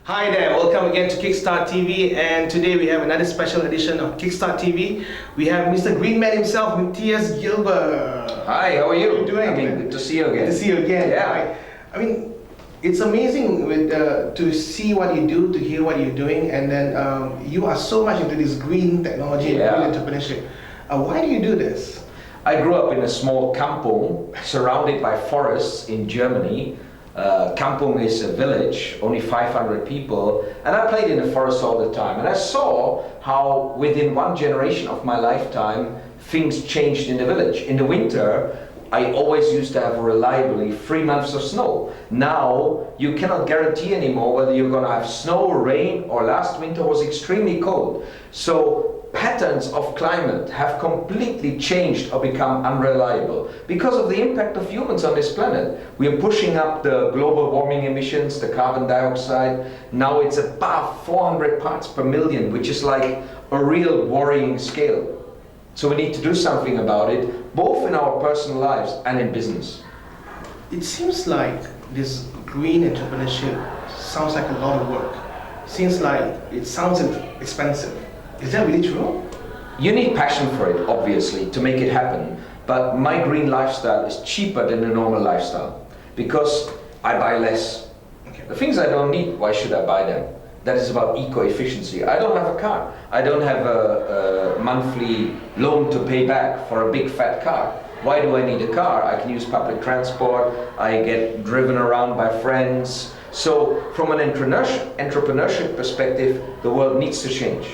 Hi there, welcome again to Kickstart TV, and today we have another special edition of Kickstart TV. We have Mr. Green Man himself, Matthias Gelber. Hi, how are you? How are you doing? Good to see you again. Good to see you again. Yeah. Hi. I mean, it's amazing to see what you do, to hear what you're doing, and then you are so much into this green technology and green entrepreneurship. Why do you do this? I grew up in a small kampung surrounded by forests in Germany. Kampung is a village, only 500 people, and I played in the forest all the time. And I saw how within one generation of my lifetime, things changed in the village. In the winter, I always used to have reliably 3 months of snow. Now, you cannot guarantee anymore whether you're gonna have snow, rain, or last winter was extremely cold. So, patterns of climate have completely changed or become unreliable because of the impact of humans on this planet. We are pushing up the global warming emissions, the carbon dioxide. Now it's above 400 parts per million, which is like a real worrying scale. So we need to do something about it, both in our personal lives and in business. It seems like this green entrepreneurship sounds like a lot of work. Seems like it sounds expensive. Is that really true? You need passion for it, obviously, to make it happen. But my green lifestyle is cheaper than a normal lifestyle because I buy less. Okay. The things I don't need, why should I buy them? That is about eco-efficiency. I don't have a car. I don't have a monthly loan to pay back for a big fat car. Why do I need a car? I can use public transport. I get driven around by friends. So from an entrepreneurship perspective, the world needs to change.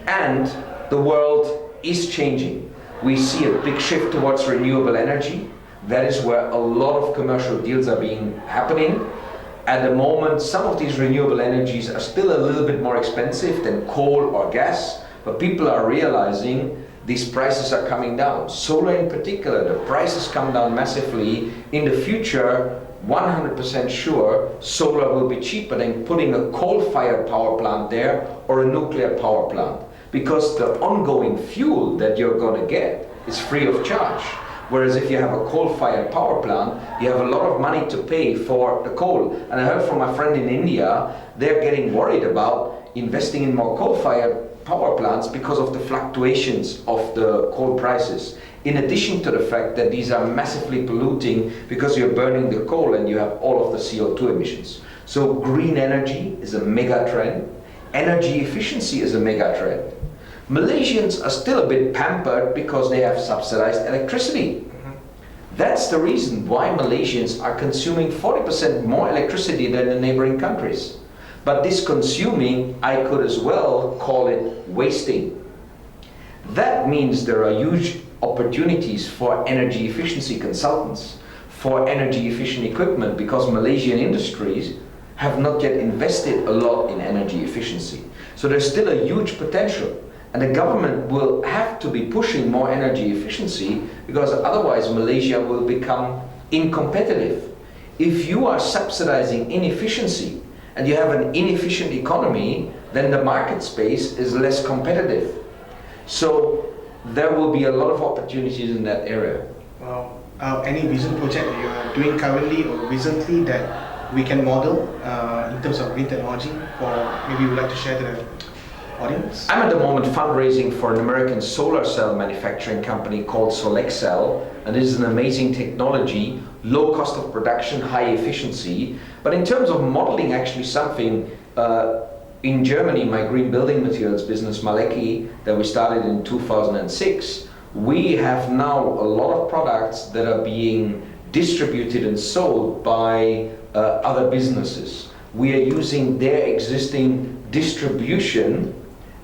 And the world is changing. We see a big shift towards renewable energy. That is where a lot of commercial deals are happening. At the moment, some of these renewable energies are still a little bit more expensive than coal or gas, but people are realizing these prices are coming down. Solar in particular, the prices come down massively. In the future, 100% sure, solar will be cheaper than putting a coal-fired power plant there or a nuclear power plant, because the ongoing fuel that you're going to get is free of charge. Whereas if you have a coal-fired power plant, you have a lot of money to pay for the coal. And I heard from my friend in India, they're getting worried about investing in more coal-fired power plants because of the fluctuations of the coal prices. In addition to the fact that these are massively polluting because you're burning the coal and you have all of the CO2 emissions. So green energy is a mega trend. Energy efficiency is a mega trend. Malaysians are still a bit pampered because they have subsidized electricity. That's the reason why Malaysians are consuming 40% more electricity than the neighboring countries. But this consuming, I could as well call it wasting. That means there are huge opportunities for energy efficiency consultants, for energy efficient equipment, because Malaysian industries have not yet invested a lot in energy efficiency. So there's still a huge potential. And the government will have to be pushing more energy efficiency because otherwise Malaysia will become incompetitive. If you are subsidizing inefficiency and you have an inefficient economy, then the market space is less competitive. So there will be a lot of opportunities in that area. Well, any vision project that you are doing currently or recently that we can model in terms of green technology, or maybe you would like to share to the audience? I'm at the moment fundraising for an American solar cell manufacturing company called Solexcel, and this is an amazing technology, low cost of production, high efficiency. But in terms of modeling actually something, in Germany, my green building materials business, Malecki, that we started in 2006, we have now a lot of products that are being distributed and sold by other businesses. We are using their existing distribution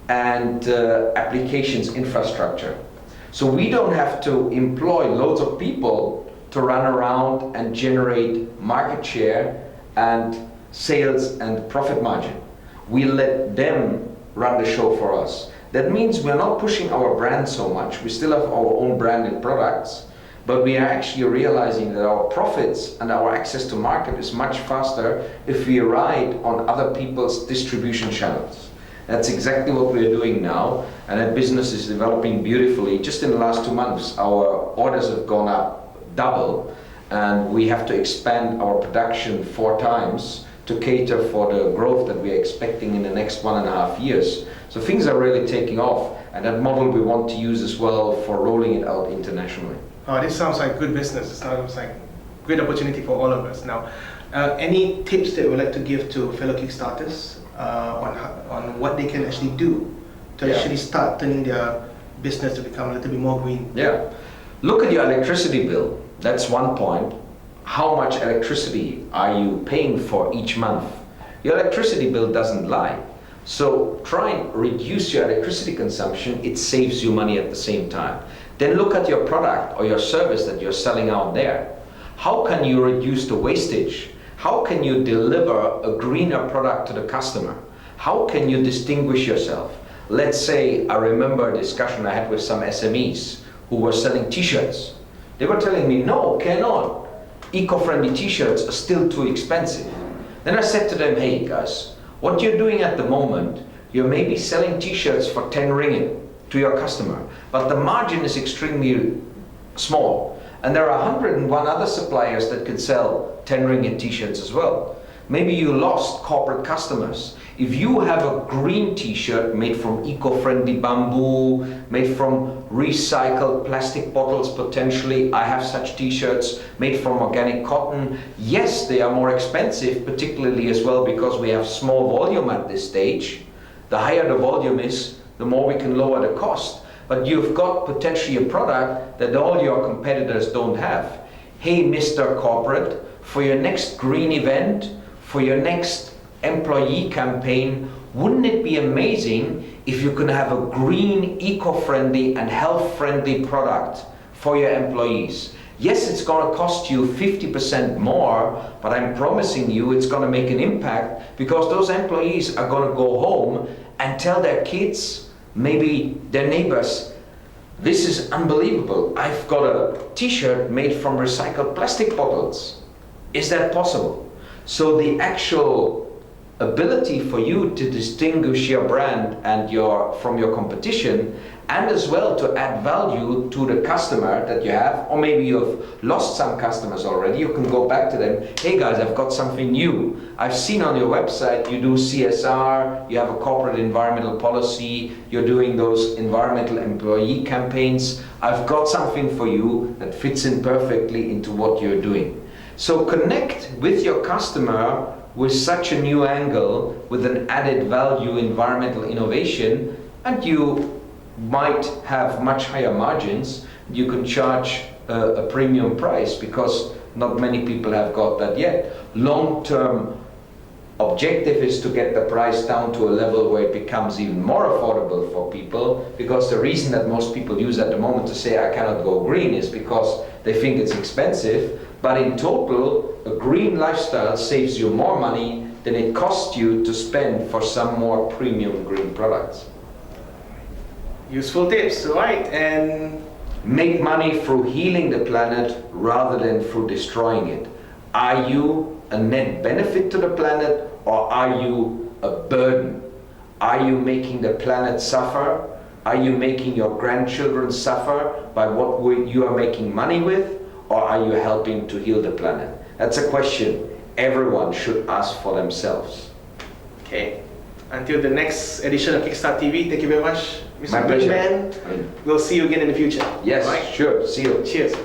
and applications infrastructure. So we don't have to employ loads of people to run around and generate market share and sales and profit margin. We let them run the show for us. That means we're not pushing our brand so much. We still have our own branded products, but we are actually realizing that our profits and our access to market is much faster if we ride on other people's distribution channels. That's exactly what we're doing now, and that business is developing beautifully. Just in the last 2 months, our orders have gone up double, and we have to expand our production 4 times to cater for the growth that we're expecting in the next 1.5 years. So things are really taking off, and that model we want to use as well for rolling it out internationally. Oh, this sounds like good business. It sounds like great opportunity for all of us. Now, any tips that you would like to give to fellow Kickstarters on what they can actually do to actually start turning their business to become a little bit more green? Yeah. Look at your electricity bill. That's one point. How much electricity are you paying for each month? Your electricity bill doesn't lie. So try and reduce your electricity consumption. It saves you money at the same time. Then look at your product or your service that you're selling out there. How can you reduce the wastage? How can you deliver a greener product to the customer? How can you distinguish yourself? Let's say I remember a discussion I had with some SMEs who were selling t-shirts. They were telling me, no, cannot. Eco-friendly t-shirts are still too expensive. Then I said to them, hey guys, what you're doing at the moment, you're maybe selling t-shirts for 10 ringgit to your customer, but the margin is extremely small. And there are 101 other suppliers that could sell 10 ringgit t-shirts as well. Maybe you lost corporate customers. If you have a green t-shirt made from eco-friendly bamboo, made from recycled plastic bottles potentially, I have such t-shirts made from organic cotton. Yes, they are more expensive, particularly as well because we have small volume at this stage. The higher the volume is, the more we can lower the cost. But you've got potentially a product that all your competitors don't have. Hey, Mr. Corporate, for your next green event, for your next employee campaign, wouldn't it be amazing if you could have a green, eco-friendly and health-friendly product for your employees? Yes, it's going to cost you 50% more, but I'm promising you it's going to make an impact because those employees are going to go home and tell their kids, maybe their neighbors, this is unbelievable. I've got a t-shirt made from recycled plastic bottles. Is that possible? So the actual ability for you to distinguish your brand and from your competition, and as well to add value to the customer that you have, or maybe you've lost some customers already, you can go back to them, hey guys, I've got something new. I've seen on your website you do CSR, you have a corporate environmental policy, you're doing those environmental employee campaigns. I've got something for you that fits in perfectly into what you're doing. So connect with your customer with such a new angle, with an added value environmental innovation, and you might have much higher margins. You can charge a premium price because not many people have got that yet. Long-term objective is to get the price down to a level where it becomes even more affordable for people, because the reason that most people use at the moment to say I cannot go green is because they think it's expensive. But in total, a green lifestyle saves you more money than it costs you to spend for some more premium green products. Useful tips, right? And make money through healing the planet rather than through destroying it. Are you a net benefit to the planet, or are you a burden? Are you making the planet suffer? Are you making your grandchildren suffer by what you are making money with? Or are you helping to heal the planet? That's a question everyone should ask for themselves. Okay. Until the next edition of Kickstart TV, thank you very much, Mr. My pleasure. Green Man. We'll see you again in the future. Yes, right? sure. See you. Cheers.